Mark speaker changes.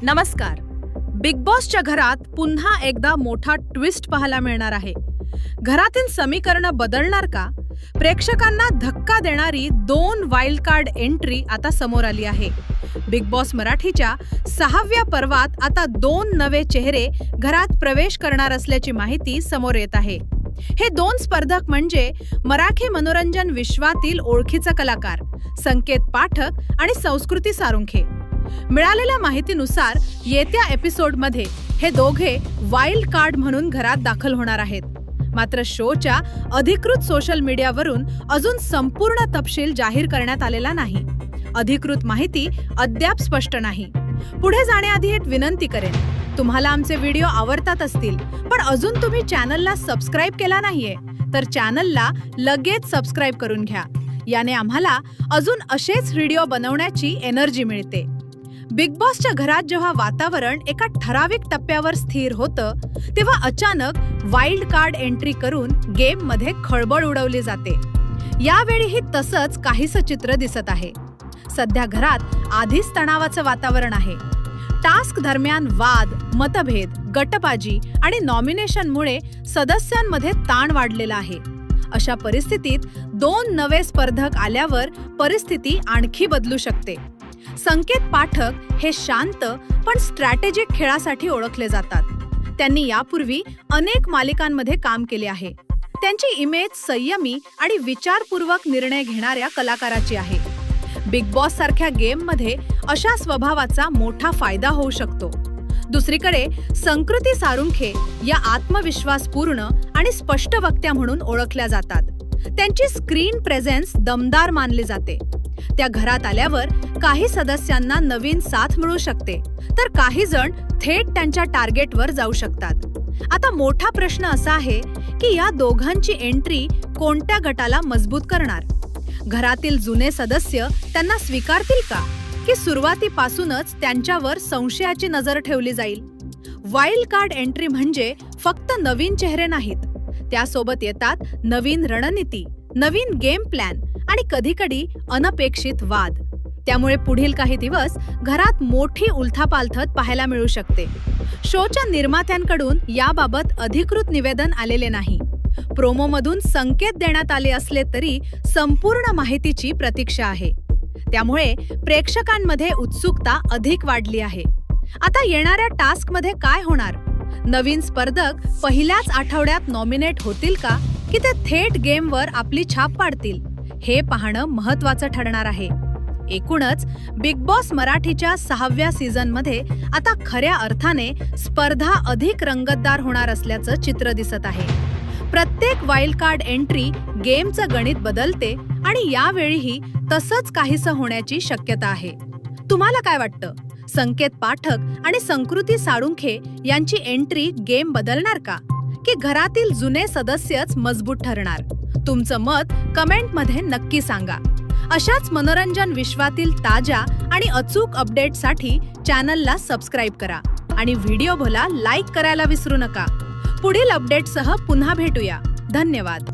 Speaker 1: नमस्कार. बिग बॉसच्या घरात पुन्हा एकदा मोठा ट्विस्ट पाहायला मिळणार आहे. घरातील समीकरणं बदलणार का? प्रेक्षकांना धक्का देणारी 2 वाईल्ड कार्ड एंट्री आता समोर आली आहे. बिग बॉस मराठीच्या 6व्या पर्वात आता 2 नवे चेहरे घरात प्रवेश करणार असल्याची माहिती समोर येत आहे. हे 2 स्पर्धक म्हणजे मराठी मनोरंजन विश्वातील ओळखीचा कलाकार संकेत पाठक आणि संस्कृती साळुंखे. मिळालेल्या माहितीनुसार येत्या एपिसोडमध्ये हे दोघे वाईल्ड कार्ड म्हणून घरात दाखल होणार आहेत. मात्र शोच्या अधिकृत सोशल मीडियावरून अजून संपूर्ण तपशील जाहीर करण्यात आलेला नाही. अधिकृत माहिती अद्याप स्पष्ट नाही. पुढे जाण्याआधी एक विनंती करेन, तुम्हाला आमचे व्हिडिओ आवडतात असतील पण अजून तुम्ही चॅनलला सबस्क्राईब केला नाहीये तर चॅनलला लगेच सबस्क्राईब करून घ्या. याने आम्हाला अजून असेच व्हिडिओ बनवण्याची एनर्जी मिळते. बिग बॉसच्या घरात जेव्हा वातावरण एका ठराविक टप्प्यावर स्थिर होतं तेव्हा अचानक वाईल्ड कार्ड एंट्री करून गेममध्ये खळबळ उडवली जाते. यावेळीही तसंच काहीसं चित्र दिसत आहे. सध्या घरात आधीच तणावाचं वातावरण आहे. टास्क दरम्यान वाद, मतभेद, गटबाजी आणि नॉमिनेशनमुळे सदस्यांमध्ये ताण वाढलेला आहे. अशा परिस्थितीत 2 नवे स्पर्धक आल्यावर परिस्थिती आणखी बदलू शकते. संकेत पाठक हे शांत पण स्ट्रॅटेजिक खेळासाठी ओळखले जातात. त्यांनी यापूर्वी अनेक मालिकांमध्ये काम केले आहे. त्यांची इमेज संयमी आणि विचारपूर्वक निर्णय घेणाऱ्या कलाकाराची आहे. बिग बॉस सारख्या गेममध्ये अशा स्वभावाचा मोठा फायदा होऊ शकतो. दुसरीकडे संस्कृती साळुंखे या आत्मविश्वासपूर्ण आणि स्पष्ट वक्त्या म्हणून ओळखल्या जातात. त्यांची स्क्रीन प्रेझेन्स दमदार मानली जाते. त्या घरात आल्यावर काही सदस्यांना नवीन साथ मिळू शकते तर काही जण थेट त्यांच्या टार्गेटवर जाऊ शकतात. आता मोठा प्रश्न असा आहे की या दोघांची एंट्री कोणत्या गटाला मजबूत करणार? घरातील जुने सदस्य त्यांना स्वीकारतील का की सुरुवातीपासूनच त्यांच्यावर संशयाची नजर ठेवली जाईल? वाईल्ड कार्ड एंट्री म्हणजे फक्त नवीन चेहरे नाहीत, त्यासोबत येतात नवीन रणनीती, नवीन गेम प्लॅन आणि कधीकधी अनपेक्षित वाद. त्यामुळे पुढील काही दिवस घरात मोठी उलथापालथ पाहायला मिळू शकते. शोच्या निर्मात्यांकडून याबाबत अधिकृत निवेदन आलेले नाही. प्रोमोमधून संकेत देण्यात आले असले तरी संपूर्ण माहितीची प्रतीक्षा आहे. त्यामुळे प्रेक्षकांमध्ये उत्सुकता अधिक वाढली आहे. आता येणाऱ्या टास्कमध्ये काय होणार? नवीन स्पर्धक पहिल्याच आठवड्यात नॉमिनेट होतील का की ते थेट गेमवर आपली छाप पाडतील? हे पाहणं महत्त्वाचं ठरणार आहे. एकूणच बिग बॉस मराठीच्या 6व्या सीझनमध्ये आता खऱ्या अर्थाने स्पर्धा अधिक रंगतदार होणार असल्याचं चित्र दिसत आहे. प्रत्येक वाईल्ड कार्ड एंट्री गेमचं गणित बदलते आणि यावेळीही तसंच काहीसं होण्याची शक्यता आहे. तुम्हाला काय वाटतं? संकेत पाठक आणि संस्कृती साळुंखे यांची एंट्री गेम बदलणार का की घरातील जुने सदस्यच मजबूत ठरणार? तुमचं मत कमेंटमध्ये नक्की सांगा. अशाच मनोरंजन विश्वातील ताज्या आणि अचूक अपडेटसाठी चॅनलला सबस्क्राईब करा आणि व्हिडिओला लाईक करायला विसरू नका. पुढील अपडेटसह पुन्हा भेटूया. धन्यवाद.